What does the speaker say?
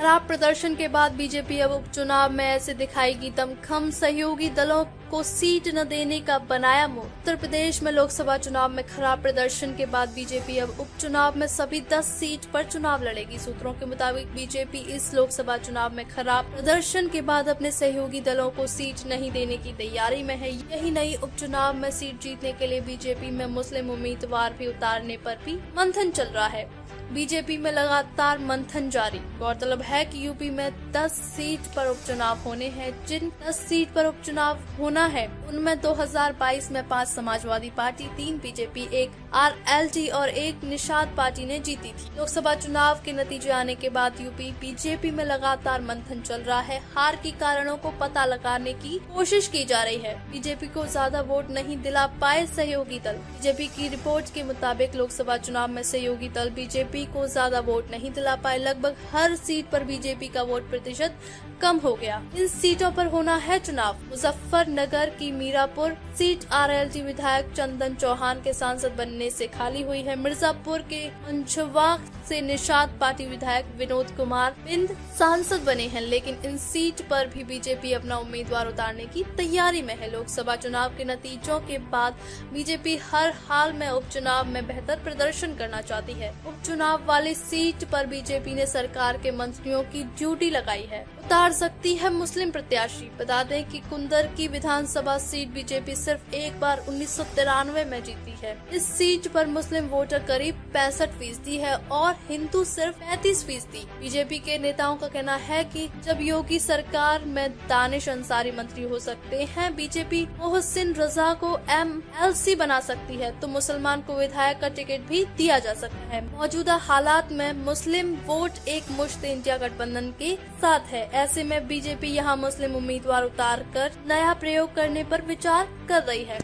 खराब प्रदर्शन के बाद बीजेपी अब उपचुनाव में ऐसे दिखाएगी दमखम, सहयोगी दलों को सीट न देने का बनाया मूड। उत्तर प्रदेश में लोकसभा चुनाव में खराब प्रदर्शन के बाद बीजेपी अब उपचुनाव में सभी 10 सीट पर चुनाव लड़ेगी। सूत्रों के मुताबिक बीजेपी इस लोकसभा चुनाव में खराब प्रदर्शन के बाद अपने सहयोगी दलों को सीट नहीं देने की तैयारी में है। यही नहीं, उपचुनाव में सीट जीतने के लिए बीजेपी में मुस्लिम उम्मीदवार भी उतारने पर भी मंथन चल रहा है। बीजेपी में लगातार मंथन जारी। गौरतलब है कि यूपी में 10 सीट पर उपचुनाव होने हैं। जिन 10 सीट पर उपचुनाव होना है उनमें 2022 में 5 समाजवादी पार्टी, 3 बीजेपी, 1 आरएलडी और 1 निषाद पार्टी ने जीती थी। लोकसभा चुनाव के नतीजे आने के बाद यूपी बीजेपी में लगातार मंथन चल रहा है। हार के कारणों को पता लगाने की कोशिश की जा रही है। बीजेपी को ज्यादा वोट नहीं दिला पाए सहयोगी दल। बीजेपी की रिपोर्ट के मुताबिक लोकसभा चुनाव में सहयोगी दल बीजेपी को ज्यादा वोट नहीं दिला पाए। लगभग हर सीट पर बीजेपी का वोट प्रतिशत कम हो गया। इन सीटों पर होना है चुनाव। मुजफ्फरनगर की मीरापुर सीट आरएलडी विधायक चंदन चौहान के सांसद बनने से खाली हुई है। मिर्जापुर के मंझवा से निषाद पार्टी विधायक विनोद कुमार बिंद सांसद बने हैं, लेकिन इन सीट पर भी बीजेपी अपना उम्मीदवार उतारने की तैयारी में है। लोकसभा चुनाव के नतीजों के बाद बीजेपी हर हाल में उपचुनाव में बेहतर प्रदर्शन करना चाहती है। उपचुनाव वाली सीट पर बीजेपी ने सरकार के मंत्रियों की ड्यूटी लगाई है। उतार सकती है मुस्लिम प्रत्याशी। बता दें कि कुंदर की विधानसभा सीट बीजेपी सिर्फ एक बार 1993 में जीती है। इस सीट पर मुस्लिम वोटर करीब 65% है और हिंदू सिर्फ 35%। बीजेपी के नेताओं का कहना है कि जब योगी सरकार में दानिश अंसारी मंत्री हो सकते हैं, बीजेपी मोहसिन रजा को MLC बना सकती है, तो मुसलमान को विधायक का टिकट भी दिया जा सकता है। मौजूदा हालात में मुस्लिम वोट एक मुश्त इंडिया गठबंधन के साथ है। ऐसे में बीजेपी यहां मुस्लिम उम्मीदवार उतार कर नया प्रयोग करने पर विचार कर रही है।